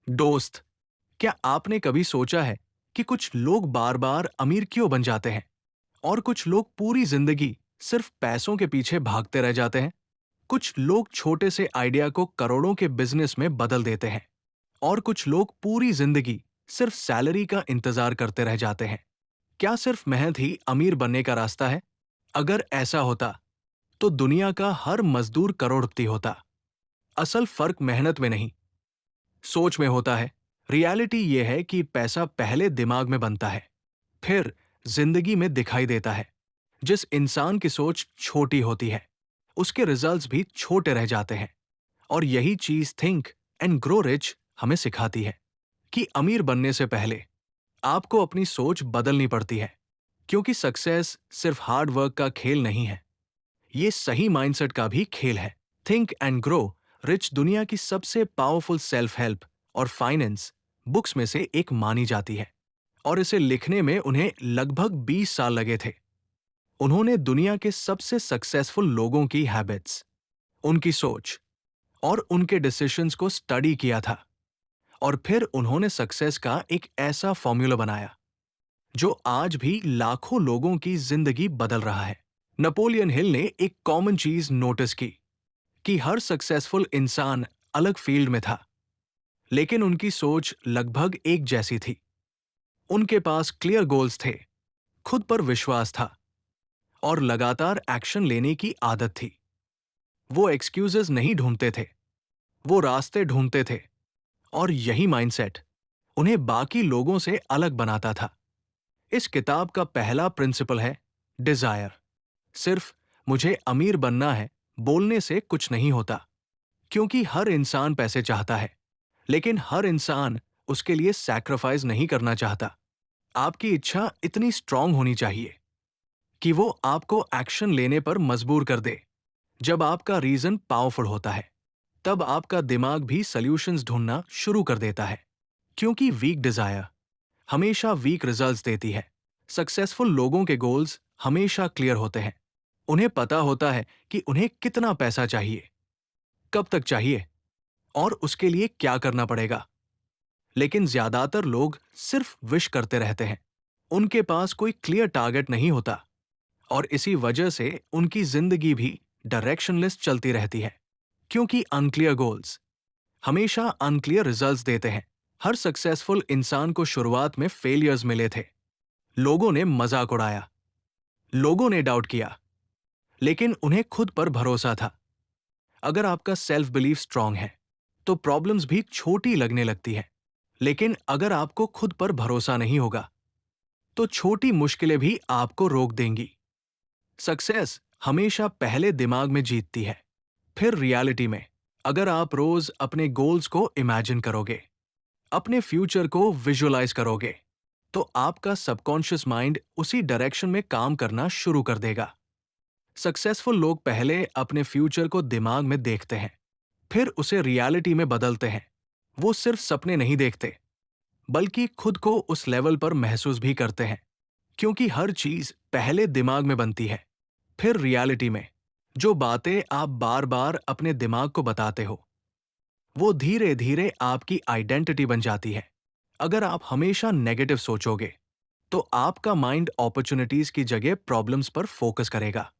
दोस्त, क्या आपने कभी सोचा है कि कुछ लोग बार बार अमीर क्यों बन जाते हैं और कुछ लोग पूरी जिंदगी सिर्फ पैसों के पीछे भागते रह जाते हैं? कुछ लोग छोटे से आइडिया को करोड़ों के बिजनेस में बदल देते हैं और कुछ लोग पूरी जिंदगी सिर्फ सैलरी का इंतजार करते रह जाते हैं। क्या सिर्फ मेहनत ही अमीर बनने का रास्ता है? अगर ऐसा होता तो दुनिया का हर मजदूर करोड़पति होता। असल फर्क मेहनत में नहीं, सोच में होता है। रियलिटी यह है कि पैसा पहले दिमाग में बनता है, फिर जिंदगी में दिखाई देता है। जिस इंसान की सोच छोटी होती है, उसके रिजल्ट्स भी छोटे रह जाते हैं। और यही चीज थिंक एंड ग्रो रिच हमें सिखाती है कि अमीर बनने से पहले आपको अपनी सोच बदलनी पड़ती है, क्योंकि सक्सेस सिर्फ हार्ड वर्क का खेल नहीं है, ये सही माइंडसेट का भी खेल है। थिंक एंड ग्रो रिच दुनिया की सबसे पावरफुल सेल्फ हेल्प और फाइनेंस बुक्स में से एक मानी जाती है, और इसे लिखने में उन्हें लगभग 20 साल लगे थे। उन्होंने दुनिया के सबसे सक्सेसफुल लोगों की हैबिट्स, उनकी सोच और उनके डिसीजंस को स्टडी किया था, और फिर उन्होंने सक्सेस का एक ऐसा फॉर्मूला बनाया जो आज भी लाखों लोगों की जिंदगी बदल रहा है। नेपोलियन हिल ने एक कॉमन चीज नोटिस की कि हर सक्सेसफुल इंसान अलग फील्ड में था, लेकिन उनकी सोच लगभग एक जैसी थी। उनके पास क्लियर गोल्स थे, खुद पर विश्वास था और लगातार एक्शन लेने की आदत थी। वो एक्सक्यूजेस नहीं ढूंढते थे, वो रास्ते ढूंढते थे, और यही माइंडसेट उन्हें बाकी लोगों से अलग बनाता था। इस किताब का पहला प्रिंसिपल है डिजायर। सिर्फ मुझे अमीर बनना है बोलने से कुछ नहीं होता, क्योंकि हर इंसान पैसे चाहता है, लेकिन हर इंसान उसके लिए सैक्रिफाइस नहीं करना चाहता। आपकी इच्छा इतनी स्ट्रांग होनी चाहिए कि वो आपको एक्शन लेने पर मजबूर कर दे। जब आपका रीजन पावरफुल होता है, तब आपका दिमाग भी सॉल्यूशंस ढूंढना शुरू कर देता है, क्योंकि वीक डिजायर हमेशा वीक रिजल्ट्स देती है। सक्सेसफुल लोगों के गोल्स हमेशा क्लियर होते हैं। उन्हें पता होता है कि उन्हें कितना पैसा चाहिए, कब तक चाहिए और उसके लिए क्या करना पड़ेगा। लेकिन ज्यादातर लोग सिर्फ विश करते रहते हैं। उनके पास कोई क्लियर टारगेट नहीं होता, और इसी वजह से उनकी जिंदगी भी डायरेक्शनलेस चलती रहती है, क्योंकि अनक्लियर गोल्स हमेशा अनक्लियर रिजल्ट्स देते हैं। हर सक्सेसफुल इंसान को शुरुआत में फेलियर्स मिले थे। लोगों ने मजाक उड़ाया, लोगों ने डाउट किया, लेकिन उन्हें खुद पर भरोसा था। अगर आपका सेल्फ बिलीफ स्ट्रांग है, तो प्रॉब्लम्स भी छोटी लगने लगती है। लेकिन अगर आपको खुद पर भरोसा नहीं होगा, तो छोटी मुश्किलें भी आपको रोक देंगी। सक्सेस हमेशा पहले दिमाग में जीतती है, फिर रियलिटी में। अगर आप रोज अपने गोल्स को इमेजिन करोगे, अपने फ्यूचर को विजुअलाइज करोगे, तो आपका सबकॉन्शियस माइंड उसी डायरेक्शन में काम करना शुरू कर देगा। सक्सेसफुल लोग पहले अपने फ्यूचर को दिमाग में देखते हैं, फिर उसे रियलिटी में बदलते हैं। वो सिर्फ सपने नहीं देखते, बल्कि खुद को उस लेवल पर महसूस भी करते हैं, क्योंकि हर चीज पहले दिमाग में बनती है, फिर रियलिटी में। जो बातें आप बार बार अपने दिमाग को बताते हो, वो धीरे धीरे आपकी आइडेंटिटी बन जाती है। अगर आप हमेशा नेगेटिव सोचोगे, तो आपका माइंड अपॉर्चुनिटीज की जगह प्रॉब्लम्स पर फोकस करेगा।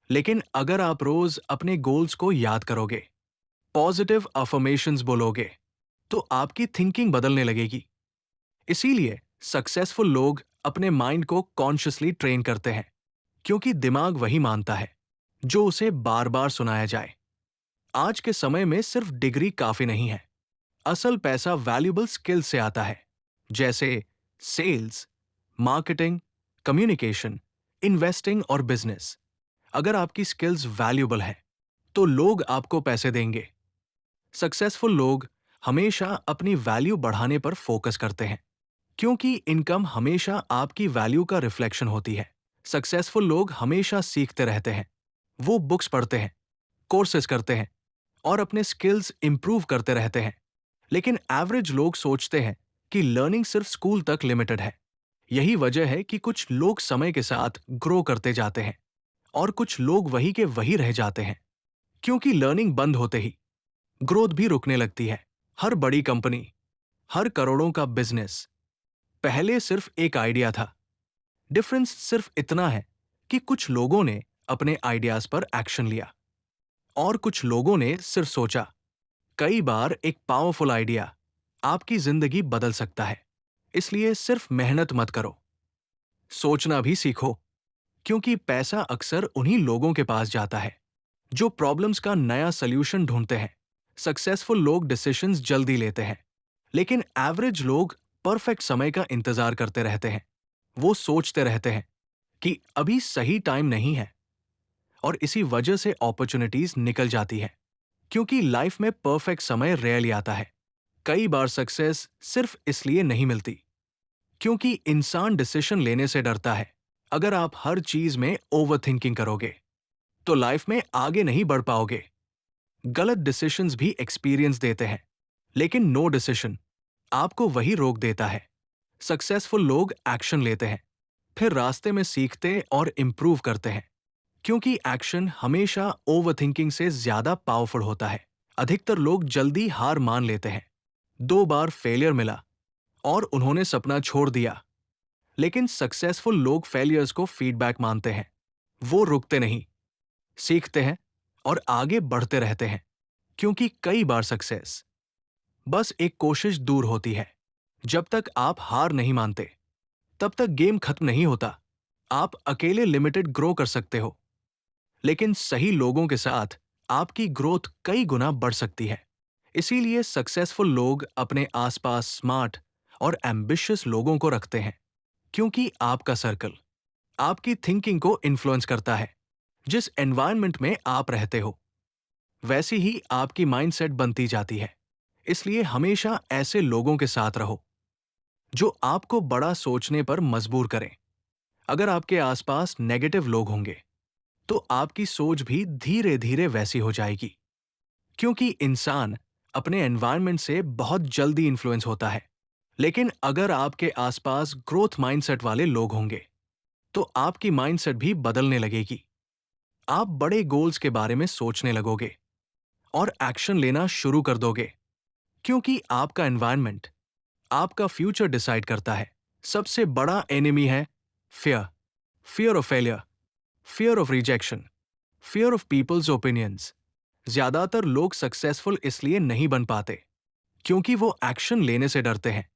लेकिन अगर आप रोज अपने गोल्स को याद करोगे, पॉजिटिव अफर्मेशंस बोलोगे, तो आपकी थिंकिंग बदलने लगेगी। इसीलिए सक्सेसफुल लोग अपने माइंड को कॉन्शियसली ट्रेन करते हैं, क्योंकि दिमाग वही मानता है जो उसे बार बार सुनाया जाए। आज के समय में सिर्फ डिग्री काफी नहीं है। असल पैसा वैल्यूबल स्किल से आता है, जैसे सेल्स, मार्केटिंग, कम्युनिकेशन, इन्वेस्टिंग और बिजनेस। अगर आपकी स्किल्स वैल्यूबल है, तो लोग आपको पैसे देंगे। सक्सेसफुल लोग हमेशा अपनी वैल्यू बढ़ाने पर फोकस करते हैं, क्योंकि इनकम हमेशा आपकी वैल्यू का रिफ्लेक्शन होती है। सक्सेसफुल लोग हमेशा सीखते रहते हैं। वो बुक्स पढ़ते हैं, कोर्सेज करते हैं और अपने स्किल्स इंप्रूव करते रहते हैं। लेकिन एवरेज लोग सोचते हैं कि लर्निंग सिर्फ स्कूल तक लिमिटेड है। यही वजह है कि कुछ लोग समय के साथ ग्रो करते जाते हैं और कुछ लोग वही के वही रह जाते हैं, क्योंकि लर्निंग बंद होते ही ग्रोथ भी रुकने लगती है। हर बड़ी कंपनी, हर करोड़ों का बिजनेस पहले सिर्फ एक आइडिया था। डिफरेंस सिर्फ इतना है कि कुछ लोगों ने अपने आइडियाज पर एक्शन लिया और कुछ लोगों ने सिर्फ सोचा। कई बार एक पावरफुल आइडिया आपकी जिंदगी बदल सकता है। इसलिए सिर्फ मेहनत मत करो, सोचना भी सीखो, क्योंकि पैसा अक्सर उन्हीं लोगों के पास जाता है जो प्रॉब्लम्स का नया सल्यूशन ढूंढते हैं। सक्सेसफुल लोग डिसीजंस जल्दी लेते हैं, लेकिन एवरेज लोग परफेक्ट समय का इंतजार करते रहते हैं। वो सोचते रहते हैं कि अभी सही टाइम नहीं है, और इसी वजह से अपॉर्चुनिटीज निकल जाती है। क्योंकि लाइफ में परफेक्ट समय रेयरली आता है। कई बार सक्सेस सिर्फ इसलिए नहीं मिलती क्योंकि इंसान डिसीजन लेने से डरता है। अगर आप हर चीज में ओवरथिंकिंग करोगे तो लाइफ में आगे नहीं बढ़ पाओगे। गलत डिसीजंस भी एक्सपीरियंस देते हैं, लेकिन नो डिसीजन आपको वही रोक देता है। सक्सेसफुल लोग एक्शन लेते हैं, फिर रास्ते में सीखते और इम्प्रूव करते हैं, क्योंकि एक्शन हमेशा ओवरथिंकिंग से ज्यादा पावरफुल होता है। अधिकतर लोग जल्दी हार मान लेते हैं। 2 बार फेलियर मिला और उन्होंने सपना छोड़ दिया। लेकिन सक्सेसफुल लोग फेलियर्स को फीडबैक मानते हैं। वो रुकते नहीं, सीखते हैं और आगे बढ़ते रहते हैं, क्योंकि कई बार सक्सेस बस एक कोशिश दूर होती है। जब तक आप हार नहीं मानते, तब तक गेम खत्म नहीं होता। आप अकेले लिमिटेड ग्रो कर सकते हो, लेकिन सही लोगों के साथ आपकी ग्रोथ कई गुना बढ़ सकती है। इसीलिए सक्सेसफुल लोग अपने आसपास स्मार्ट और एम्बिशियस लोगों को रखते हैं, क्योंकि आपका सर्कल आपकी थिंकिंग को इन्फ्लुएंस करता है। जिस एनवायरनमेंट में आप रहते हो, वैसी ही आपकी माइंडसेट बनती जाती है। इसलिए हमेशा ऐसे लोगों के साथ रहो जो आपको बड़ा सोचने पर मजबूर करें। अगर आपके आसपास नेगेटिव लोग होंगे, तो आपकी सोच भी धीरे धीरे वैसी हो जाएगी, क्योंकि इंसान अपने एनवायरनमेंट से बहुत जल्दी इन्फ्लुएंस होता है। लेकिन अगर आपके आसपास ग्रोथ माइंडसेट वाले लोग होंगे, तो आपकी माइंडसेट भी बदलने लगेगी। आप बड़े गोल्स के बारे में सोचने लगोगे और एक्शन लेना शुरू कर दोगे, क्योंकि आपका एनवायरनमेंट आपका फ्यूचर डिसाइड करता है। सबसे बड़ा एनिमी है fear. Fear of failure, fear of rejection, fear of people's opinions. ज्यादातर लोग सक्सेसफुल इसलिए नहीं बन पाते क्योंकि वो एक्शन लेने से डरते हैं।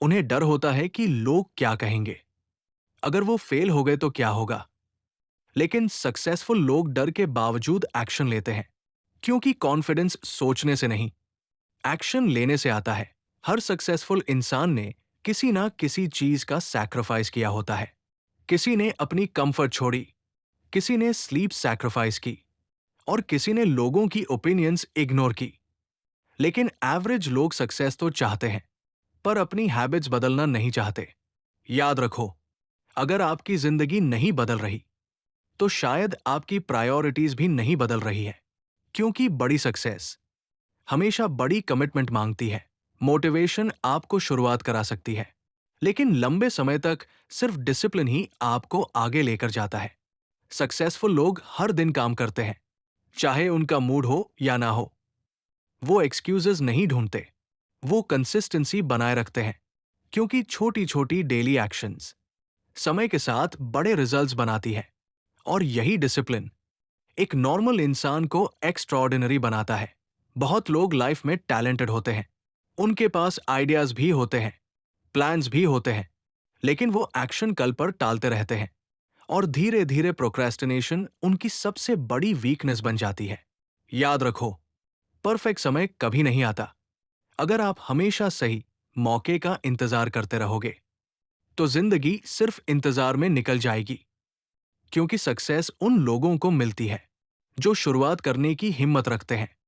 उन्हें डर होता है कि लोग क्या कहेंगे, अगर वो फेल हो गए तो क्या होगा। लेकिन सक्सेसफुल लोग डर के बावजूद एक्शन लेते हैं, क्योंकि कॉन्फिडेंस सोचने से नहीं, एक्शन लेने से आता है। हर सक्सेसफुल इंसान ने किसी ना किसी चीज का सैक्रिफाइस किया होता है। किसी ने अपनी कंफर्ट छोड़ी, किसी ने स्लीप सैक्रिफाइस की, और किसी ने लोगों की ओपिनियंस इग्नोर की। लेकिन एवरेज लोग सक्सेस तो चाहते हैं, पर अपनी हैबिट्स बदलना नहीं चाहते। याद रखो, अगर आपकी जिंदगी नहीं बदल रही, तो शायद आपकी प्रायोरिटीज भी नहीं बदल रही है। क्योंकि बड़ी सक्सेस हमेशा बड़ी कमिटमेंट मांगती है। मोटिवेशन आपको शुरुआत करा सकती है, लेकिन लंबे समय तक सिर्फ डिसिप्लिन ही आपको आगे लेकर जाता है। सक्सेसफुल लोग हर दिन काम करते हैं, चाहे उनका मूड हो या ना हो। वो एक्सक्यूजेस नहीं ढूंढते, वो कंसिस्टेंसी बनाए रखते हैं, क्योंकि छोटी छोटी डेली एक्शंस समय के साथ बड़े रिजल्ट्स बनाती है। और यही डिसिप्लिन एक नॉर्मल इंसान को एक्स्ट्राऑर्डिनरी बनाता है। बहुत लोग लाइफ में टैलेंटेड होते हैं, उनके पास आइडियाज भी होते हैं, प्लान्स भी होते हैं, लेकिन वो एक्शन कल पर टालते रहते हैं, और धीरे धीरे प्रोक्रेस्टिनेशन उनकी सबसे बड़ी वीकनेस बन जाती है। याद रखो, परफेक्ट समय कभी नहीं आता। अगर आप हमेशा सही मौके का इंतजार करते रहोगे, तो जिंदगी सिर्फ इंतजार में निकल जाएगी। क्योंकि सक्सेस उन लोगों को मिलती है जो शुरुआत करने की हिम्मत रखते हैं।